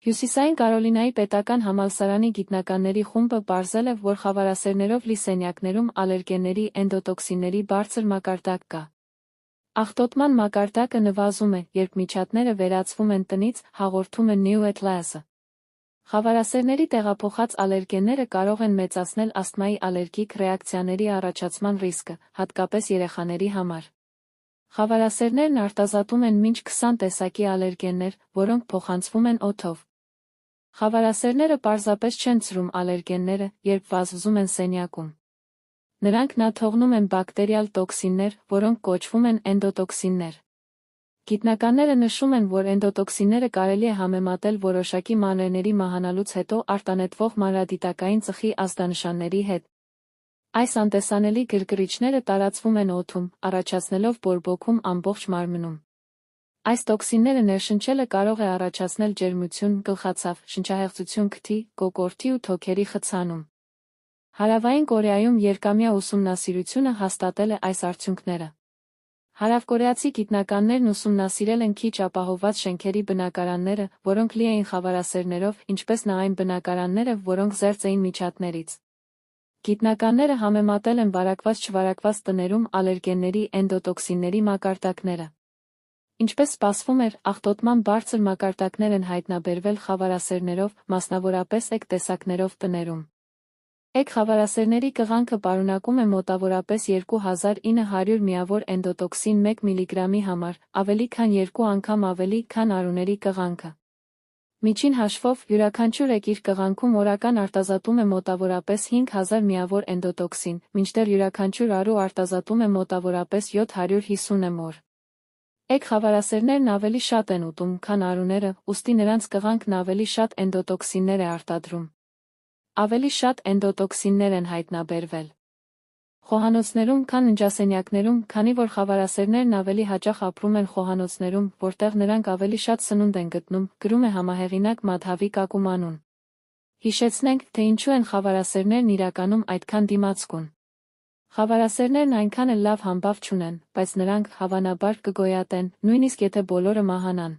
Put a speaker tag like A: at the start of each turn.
A: Հյուսիսային Կարոլինայի պետական համալսարանի գիտնականների խումբը պարզել է, որ խավարասերներով լի սենյակներում ալերգենների էնդոտոքսինների բարձր մակարդակ կա։ Աղտոտման մակարդակը նվազում է, երբ միջատները վերածվում են տնից, հաղորդում է New Atlas-ը։ Խավարասերների տեղափոխած ալերգենները կարող են մեծացնել ասթմայի ալերգիկ ռեակցիաների առաջացման ռիսկը, հատկապես երեխաների համար։ Խավարասերներն արտազատում են մինչ 20 տեսակի ալերգեններ, որոնք փոխանցվում են օդով։ Խավարասերները պարզապես չեն ցրում ալերգենները, երբ վազվզում են սենյակում։ Նրանք թողնում են բակտերիալ տոքսիններ, որոնք կոչվում են էնդոտոքսիններ։ Գիտնականները նշում են, որ էնդոտոքսինները կարելի է համեմատել որոշակի մանրէների մահանալուց հետո արտանետվող մանրադիտակային ծխի ազդանշանների հետ։ Այս անտեսանելի գրգռիչները տարածվում են օդում, առաջացնելով բորբոքում ամբողջ մարմնում։ Այս տոքսինները ներշնչելը կարող է առաջացնել ջերմություն, գլխացավ, շնչահեղձություն քթի, կոկորդի ու թոքերի խցանում։ Հարավային Կորեայում երկամյա ուսումնասիրությունը հաստատել է այս արդյունքները։ Հարավկորեացի գիտնականներն ուսումնասիրել են քիչ ապահովված շենքերի բնակարանները, որոնք լի էին խավարասերներով, ինչպես այն բնակարանները, որոնք զերծ էին միջատներից։ Գիտնականները համեմատել են վարակված-չվարակված տներում ալերգենների էնդոտոքսինների մակարդակները։ Ինչպես սպասվում էր, աղտոտման բարձր մակարդակներ են հայտնաբերվել խավարասերներով, մասնավորապես էգ տեսակներով տներում։ Էգ խավարասերների կղանքը պարունակում է մոտավորապես 2900 միավոր էնդոտոքսին 1 մգ-ի համար, ավելի քան 2 անգամ ավելի, քան արուների կղանքը։ Միջին հաշվով, յուրաքանչյուր էգ իր կղանքում օրական արտազատում է մոտավորապես 5000 միավոր էնդոտոքսին, մինչդեռ յուրաքանչյուր արու արտազատում է մոտավորապես 750 մոռ։ Էգ խավարասերներն ավելի շատ են ուտում, քան արուները, ուստի նրանց կղանքն ավելի շատ էնդոտոքսիններ է արտադրում։ Ավելի շատ էնդոտոքսիններ են հայտնաբերվել խոհանոցներում, քան ննջասենյակներում, քանի որ խավարասերներն ավելի հաճախ ապրում են խոհանոցներում, որտեղ նրանք ավելի շատ սնունդ են գտնում, գրում է համահեղինակ Մադհավի Կակումանուն։ Հիշեցնենք, թե ինչու են խավարասերներն իրականում այդքան դիմացկուն։ Խավարասերներն այնքան էլ լավ համբավ չունեն, բայց նրանք, հավանաբար, կգոյատեն, նույնիսկ եթե բոլորը մահանան։